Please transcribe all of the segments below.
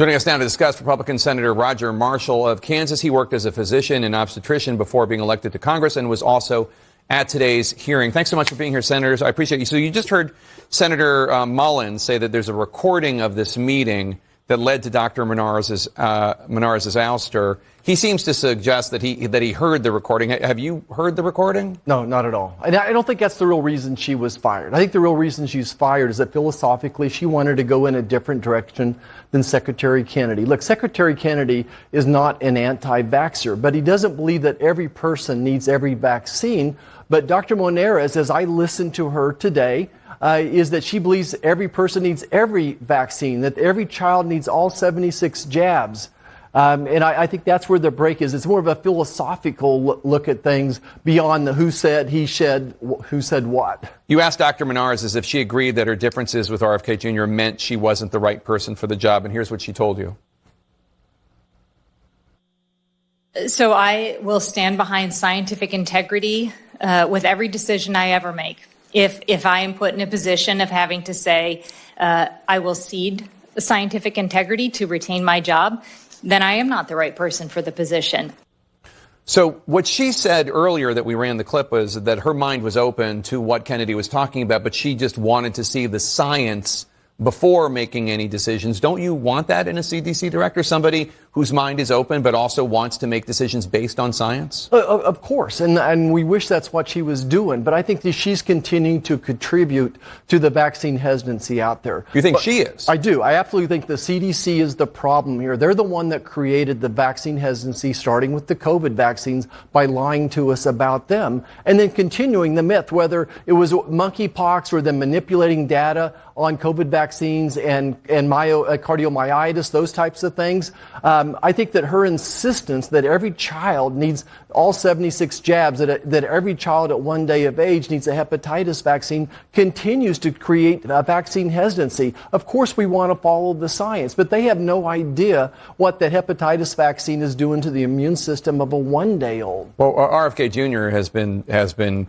Joining us now to discuss, Republican Senator Roger Marshall of Kansas. He worked as a physician and obstetrician before being elected to Congress and was also at today's hearing. Thanks so much for being here, Senators. I appreciate you. So you just heard Senator Mullins say that there's a recording of this meeting that led to Dr. Menares's ouster. He seems to suggest that he heard the recording. Have you heard the recording? No, not at all. And I don't think that's the real reason she was fired. I think the real reason she's fired is that philosophically she wanted to go in a different direction than Secretary Kennedy. Look, Secretary Kennedy is not an anti-vaxxer, but he doesn't believe that every person needs every vaccine. But Dr. Menares, as I listened to her today, is that she believes every person needs every vaccine, that every child needs all 76 jabs. And I think that's where the break is. It's more of a philosophical look at things beyond the who said, he said, who said what. You asked Dr. Menares as if she agreed that her differences with RFK Jr. meant she wasn't the right person for the job. And here's what she told you. So I will stand behind scientific integrity with every decision I ever make. If I am put in a position of having to say I will cede scientific integrity to retain my job, then I am not the right person for the position. So what she said earlier that we ran the clip was that her mind was open to what Kennedy was talking about, but she just wanted to see the science before making any decisions. Don't you want that in a CDC director? Somebody whose mind is open but also wants to make decisions based on science? Of course, and we wish that's what she was doing, but I think that she's continuing to contribute to the vaccine hesitancy out there. You think she is? I do. I absolutely think the CDC is the problem here. They're the one that created the vaccine hesitancy, starting with the COVID vaccines, by lying to us about them, and then continuing the myth, whether it was monkeypox or them manipulating data on COVID vaccines and cardiomyositis, those types of things. I think that her insistence that every child needs all 76 jabs, that every child at 1 day of age needs a hepatitis vaccine, continues to create a vaccine hesitancy. Of course, we want to follow the science, but they have no idea what that hepatitis vaccine is doing to the immune system of a 1-day-old. Well, RFK Jr. has been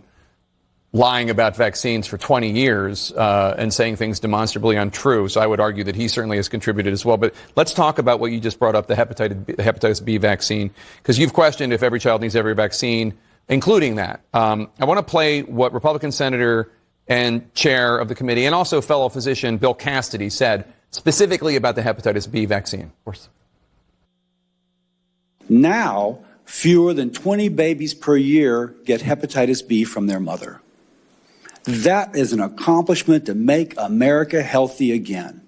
lying about vaccines for 20 years and saying things demonstrably untrue. So I would argue that he certainly has contributed as well. But let's talk about what you just brought up, the hepatitis B vaccine, because you've questioned if every child needs every vaccine, including that. I want to play what Republican Senator and chair of the committee and also fellow physician Bill Cassidy said specifically about the hepatitis B vaccine. Of course. Now, fewer than 20 babies per year get hepatitis B from their mother. That is an accomplishment to make America healthy again.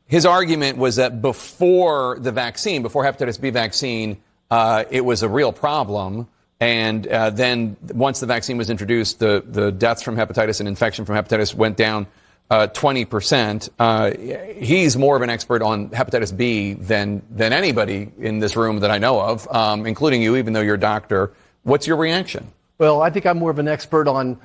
His argument was that before the vaccine, before hepatitis B vaccine, it was a real problem. And then once the vaccine was introduced, the deaths from hepatitis and infection from hepatitis went down 20%. He's more of an expert on hepatitis B than anybody in this room that I know of, including you, even though you're a doctor. What's your reaction? Well, I think I'm more of an expert on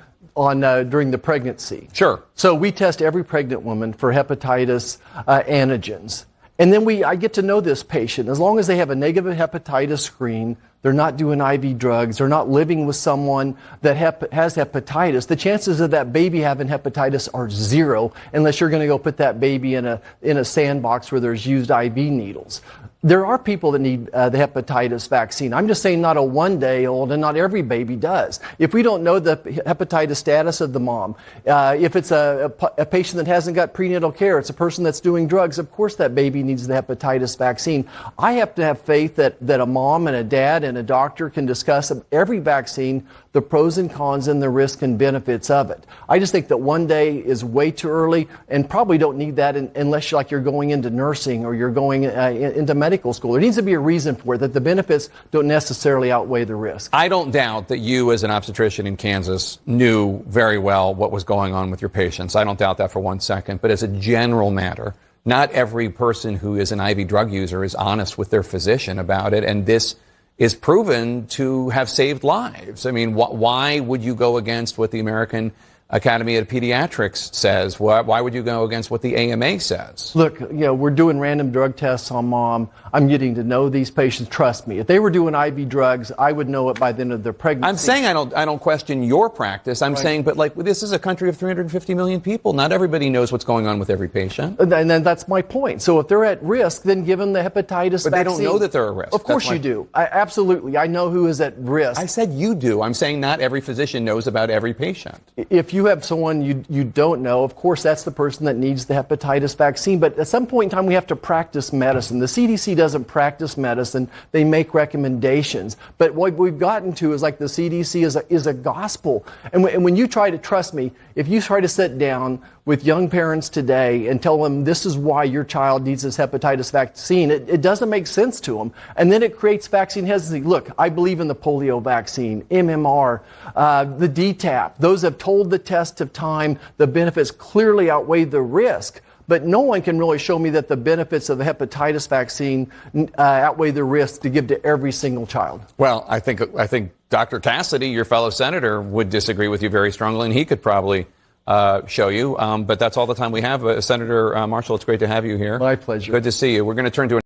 during the pregnancy. Sure. So we test every pregnant woman for hepatitis antigens. And then I get to know this patient. As long as they have a negative hepatitis screen, they're not doing IV drugs, they're not living with someone that has hepatitis, the chances of that baby having hepatitis are zero, unless you're going to go put that baby in a sandbox where there's used IV needles. There are people that need the hepatitis vaccine. I'm just saying not a 1-day-old, and not every baby does. If we don't know the hepatitis status of the mom, if it's a patient that hasn't got prenatal care, it's a person that's doing drugs, of course that baby needs the hepatitis vaccine. I have to have faith that a mom and a dad and a doctor can discuss every vaccine, the pros and cons and the risks and benefits of it. I just think that 1 day is way too early, and probably don't need that unless you're going into nursing or you're going into medical school. There needs to be a reason for it, that the benefits don't necessarily outweigh the risk. I don't doubt that you as an obstetrician in Kansas knew very well what was going on with your patients. I don't doubt that for 1 second. But as a general matter, not every person who is an IV drug user is honest with their physician about it. And this is proven to have saved lives. I mean, why would you go against what the American Academy of Pediatrics says. Why would you go against what the AMA says? Look, we're doing random drug tests on mom. I'm getting to know these patients. Trust me. If they were doing IV drugs, I would know it by the end of their pregnancy. I'm saying I don't question your practice. I'm saying, but like this is a country of 350 million people. Not everybody knows what's going on with every patient. And then that's my point. So if they're at risk, then give them the hepatitis vaccine. But they don't know that they're at risk. Of course you do. Absolutely. I know who is at risk. I said you do. I'm saying not every physician knows about every patient. If you have someone you don't know, of course that's the person that needs the hepatitis vaccine. But at some point in time, we have to practice medicine. The CDC doesn't practice medicine. They make recommendations. But what we've gotten to is like the CDC is a gospel. And when you try to, trust me, if you try to sit down with young parents today and tell them this is why your child needs this hepatitis vaccine, it doesn't make sense to them. And then it creates vaccine hesitancy. Look, I believe in the polio vaccine, MMR, the DTaP. Those have told the test of time. The benefits clearly outweigh the risk. But no one can really show me that the benefits of the hepatitis vaccine outweigh the risk to give to every single child. Well, I think Dr. Cassidy, your fellow senator, would disagree with you very strongly, and he could probably show you. But that's all the time we have. Senator Marshall, it's great to have you here. My pleasure. Good to see you. We're going to turn to